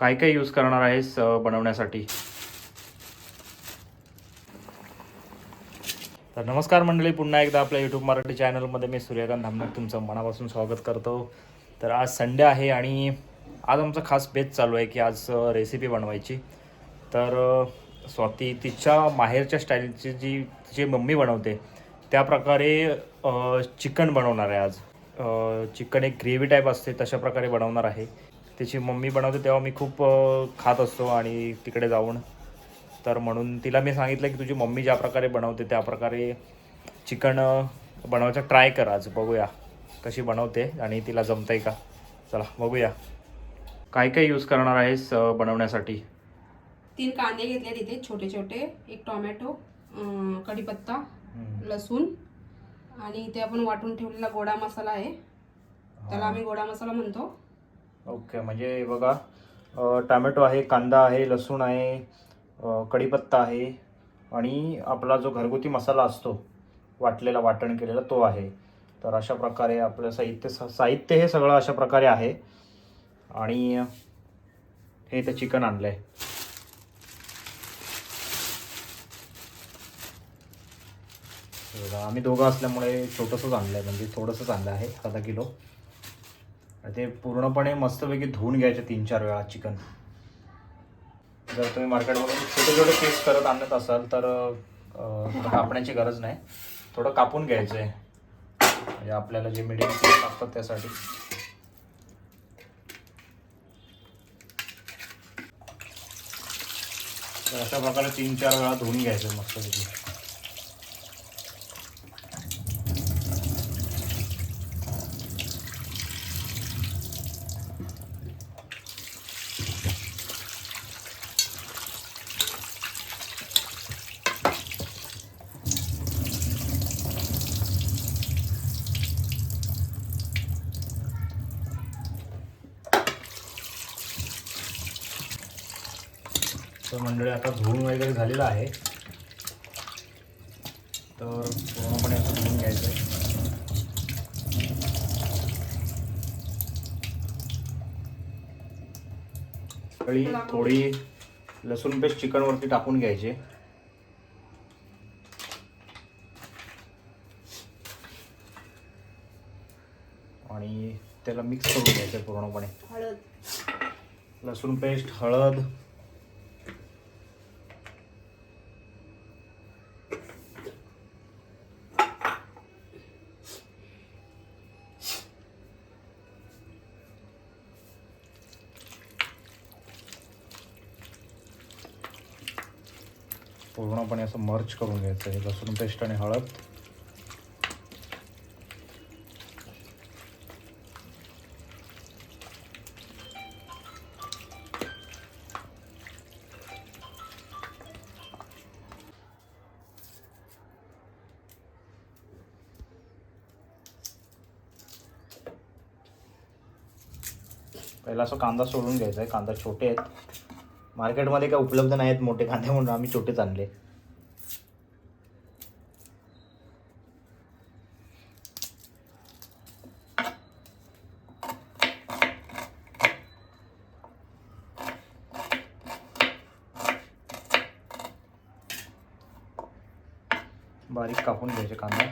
काय काय यूज करणार आहेस बनवण्यासाठी? तर नमस्कार मंडळी, पुन्हा एकदा आपल्या यूट्यूब मराठी चॅनलमध्ये मी सूर्यकांत धामणक तुमचं मनापासून स्वागत करतो. तर आज संडे आहे आणि आज आमचा खास बेत चालू आहे की आज रेसिपी बनवायची. तर स्वाती तिच्या माहेरच्या स्टाईलची जी तिची मम्मी बनवते त्या प्रकारे चिकन बनवणार आहे आज. चिकन एक ग्रेव्ही टाईप असते तशा प्रकारे बनवणार आहे. तिची मम्मी बनवते तेव्हा मी खूप खात असतो आणि तिकडे जाऊन, तर म्हणून तिला मी सांगितलं की तुझी मम्मी ज्या प्रकारे बनवते त्या प्रकारे चिकन बनवायचा ट्राय कर. आज बघूया कशी बनवते आणि तिला जमतंय का. चला बघूया. काय काय यूज करणार आहेस बनवण्यासाठी? 3 कांदे घेतले तिथे छोटे छोटे, एक टोमॅटो, कढीपत्ता, लसूण आणि इथे आपण वाटून ठेवलेला गोडा मसाला आहे, त्याला आम्ही गोडा मसाला म्हणतो. ओके, म्हणजे बघा टोमॅटो आहे, कांदा आहे, लसूण आहे, कढीपत्ता आहे आणि आपला जो घरगुती मसाला असतो वाटलेला, वाटण केलेला तो आहे. तर अशा प्रकारे आपलं साहित्य हे सगळं अशा प्रकारे आहे. आणि हे इथं चिकन आणलं आहे. आम्ही दोघं असल्यामुळे छोटंसंच आणलं आहे, म्हणजे थोडंसंच आणलं आहे, अर्धा किलो. ते पूर्णपणे मस्तपैकी धुवून घ्यायचे 3-4 वेळा चिकन. जर तुम्ही मार्केटमधून छोटे छोटे पीस करत आणत असाल तर कापण्याची गरज नाही, थोडं कापून घ्यायचं आहे, म्हणजे आपल्याला जे मिडियम पीस लागतात त्यासाठी. तर अशा प्रकारे 3-4 वेळा धुवून घ्यायचं मस्तपैकी. तर मंडळी आता धुवून वगैरे झालेलं आहे, तर पूर्णपणे असं धुवून घ्यायचं आहे. थोडी लसूण पेस्ट चिकनवरती टाकून घ्यायची आणि त्याला मिक्स करून घ्यायचं पूर्णपणे. लसूण पेस्ट, हळद, पूर्णपणे असं मर्ज करून घ्यायचं आहे लसूण पेस्ट आणि हळद. पहिला असं कांदा सोडून घ्यायचा आहे. कांदा छोटे आहेत, मार्केटमध्ये काय उपलब्ध नाही आहेत मोठे कांदे, म्हणून आम्ही छोटेच आणले. बारीक कापून घ्यायचे कांदा.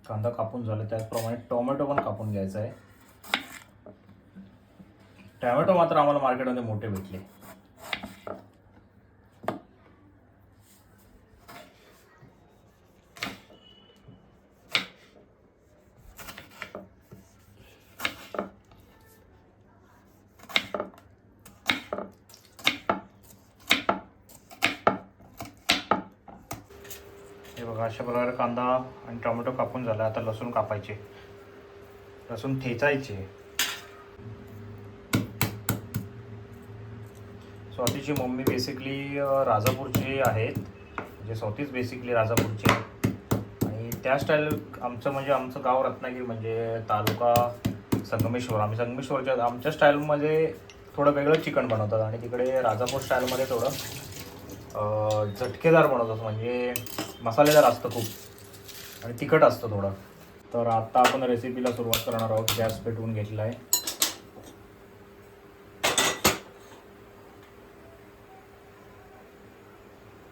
कांदा कापून झाला, त्याचप्रमाणे टोमॅटो पण कापून घ्यायचा आहे. टोमॅटो मात्र आम्हाला मार्केटमध्ये मोठे भेटले. हे बघा, अशा प्रकारे कांदा आणि टोमॅटो कापून झाला. आता लसूण कापायचे, लसूण ठेचायचे. स्वातीची मम्मी बेसिकली राजापूरची आहेत, म्हणजे स्वातीच बेसिकली राजापूरची आहे. आणि त्या स्टाईल आमचं गाव रत्नागिरी म्हणजे तालुका संगमेश्वर. आम्ही संगमेश्वरच्या आमच्या स्टाईलमध्ये थोडं वेगळं चिकन बनवतात आणि तिकडे राजापूर स्टाईलमध्ये थोडं झटकेदार बनवतात, म्हणजे मसालेदार असतं खूप आणि तिखट असतं थोडं. तर आता आपण रेसिपीला सुरुवात करणार आहोत. गॅस पेटवून घेतला आहे.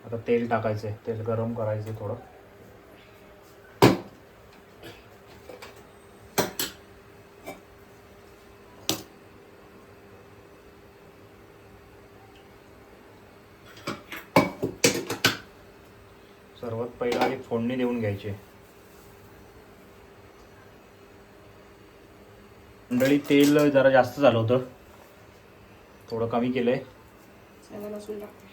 आता तेल टाकायचं आहे, तेल गरम करायचं थोडं. सर्वात पहिला एक फोडणी देऊन घ्यायची. मंडळी तेल जरा जास्त झालं होतं, थोडं कमी केलंय. लसूण टाकते.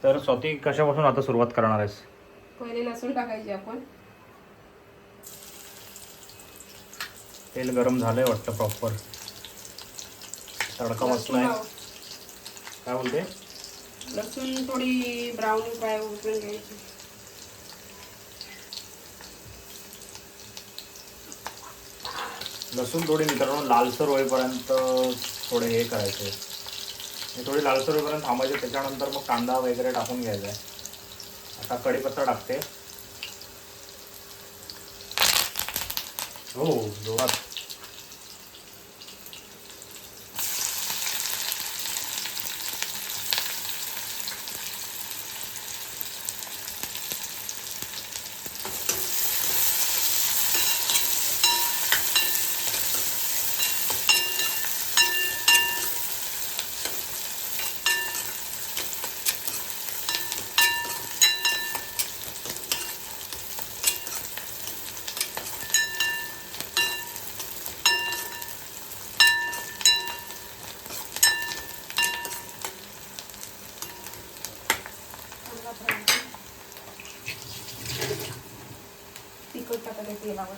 तर स्वाती कशापासून आता सुरुवात करणार आहेस? पहिले लसूण टाकायचे आपण. तेल गरम झालंय वाटतं प्रॉपर. तडका बसलाय. काय बोलते? लसूण थोडी ब्राऊन फ्राय होऊन घ्यायची. लसूण थोडी मित्रांनो लालसर होईपर्यंत थोडे हे करायचे, थोडी लालसर होईपर्यंत थांबायचे. त्याच्यानंतर मग कांदा वगैरे टाकून घ्यायचा आहे. आता कढीपत्ता टाकते. हो जोरात. तिखट टाकायचं तेलावर.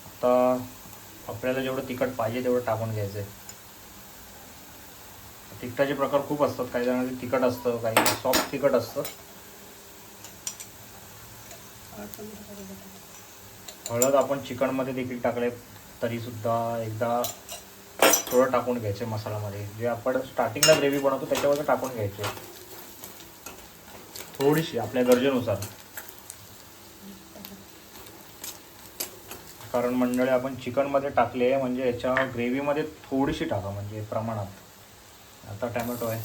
आता आपल्याला जेवढं तिखट पाहिजे तेवढं टाकून घ्यायचं आहे. तिखटाचे प्रकार खूप असतात, काही जणांचे तिखट असतं, काही सॉफ्ट तिखट असतं. हळद आपण चिकनमध्ये देखील टाकले तरी सुद्धा एकदा थोडं टाकून घ्यायचे मसाल्यामध्ये. जे आपण स्टार्टिंगला ग्रेव्ही बनवतो त्याच्यावर टाकून घ्यायचे, थोडीशी आपल्या गरजेनुसार. कारण मंडळी आपण चिकनमध्ये टाकले म्हणजे याच्या ग्रेव्हीमध्ये थोडीशी टाका, म्हणजे प्रमाणात. आता टॅमॅटो आहे.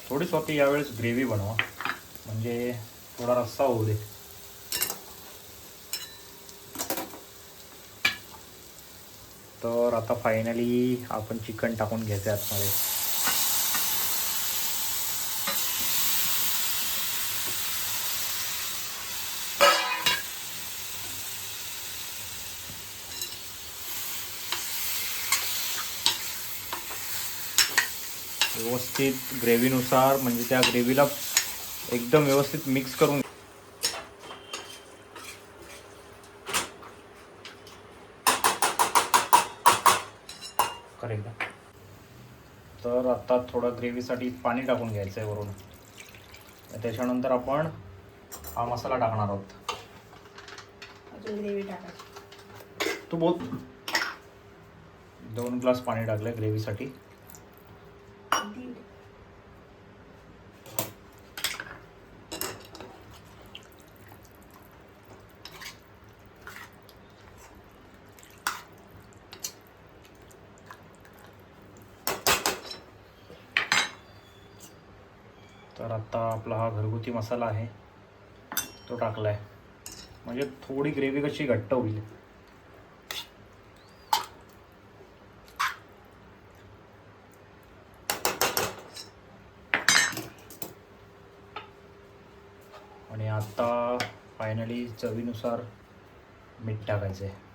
थोडी स्वाती यावेळेस ग्रेव्ही बनवा, म्हणजे थोडा रस्सा होऊ दे. तर आता फायनली आपण चिकन टाकून घ्यायचं आतमध्ये. व्यवस्थित ग्रेव्हीनुसार, म्हणजे त्या ग्रेव्हीला एकदम व्यवस्थित मिक्स करून. करेल. तर आता थोडं ग्रेव्हीसाठी पाणी टाकून घ्यायचं आहे वरून. त्याच्यानंतर आपण हा मसाला टाकणार आहोत. अजून ग्रेव्ही टाकायची. तू बोल. 2 ग्लास पाणी टाकलं ग्रेव्हीसाठी. तर आता आपला हा घरगुती मसाला आहे तो टाकला आहे, म्हणजे थोडी ग्रेव्ही कशी घट्ट होईल. आणि आता फायनली चवीनुसार मीठ टाकायचं आहे.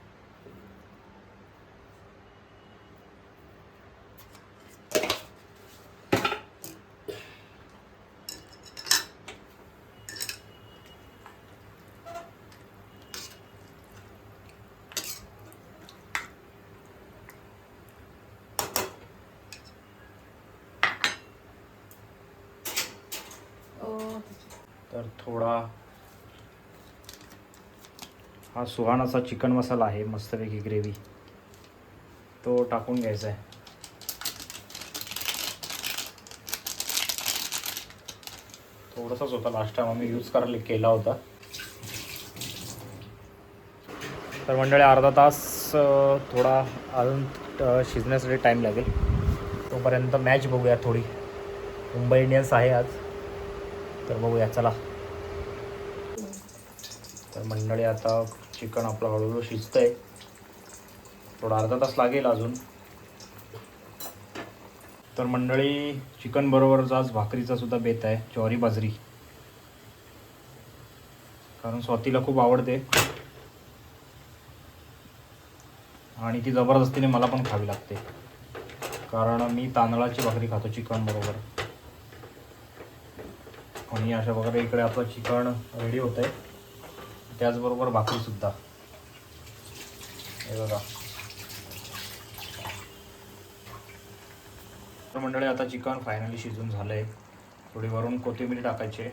तर थोडा हा सुहानाचा चिकन मसाला आहे, मस्तपैकी ग्रेव्ही, तो टाकून घ्यायचा आहे. थोडासाच होता, लास्ट टाइम आम्ही यूज करायला केला होता. तर मंडळी अर्धा तास थोडा अजून शिजण्यासाठी टाईम लागेल. तोपर्यंत मॅच बघूया थोडी. मुंबई इंडियन्स आहे आज, तर बघूया चला. तर मंडळी आता चिकन आपलं हळूहळू शिजतं आहे. थोडा अर्धा तास लागेल अजून. तर मंडळी चिकन बरोबरच आज भाकरीचा सुद्धा बेत आहे, ज्वारी बाजरी, कारण स्वातीला खूप आवडते आणि ती जबरदस्तीने मला पण खावी लागते, कारण मी तांदळाची भाकरी खातो चिकन बरोबर. आणि अशा प्रकारे इकडे आपलं चिकन रेडी होतं आहे, त्याचबरोबर भाकरीसुद्धा. हे बघा. तर मंडळी आता चिकन फायनली शिजून झालं आहे. थोडी वरून कोथिंबीर टाकायची आहे.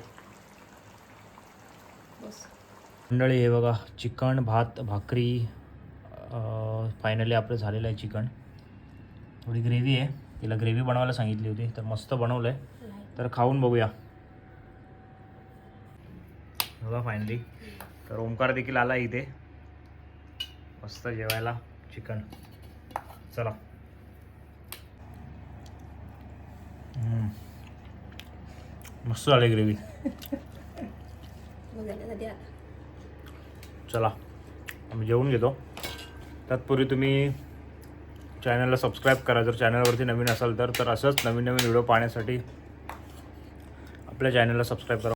मंडळी हे बघा, चिकन, भात, भाकरी फायनली आपलं झालेलं आहे चिकन. थोडी ग्रेव्ही आहे, तिला ग्रेव्ही बनवायला सांगितली होती, तर मस्त बनवलं आहे. तर खाऊन बघूया. बघा फायनली. तर ओंकार देखील आला इथे मस्त जेवायला चिकन. चला. मस्त झाली ग्रेव्ही. चला आम्ही जेवून घेतो. तत्पूर्वी तुम्ही चॅनलला सबस्क्राईब करा जर चॅनलवरती नवीन असाल तर असंच नवीन नवीन व्हिडिओ पाहण्यासाठी आपल्या चॅनलला सबस्क्राईब करा.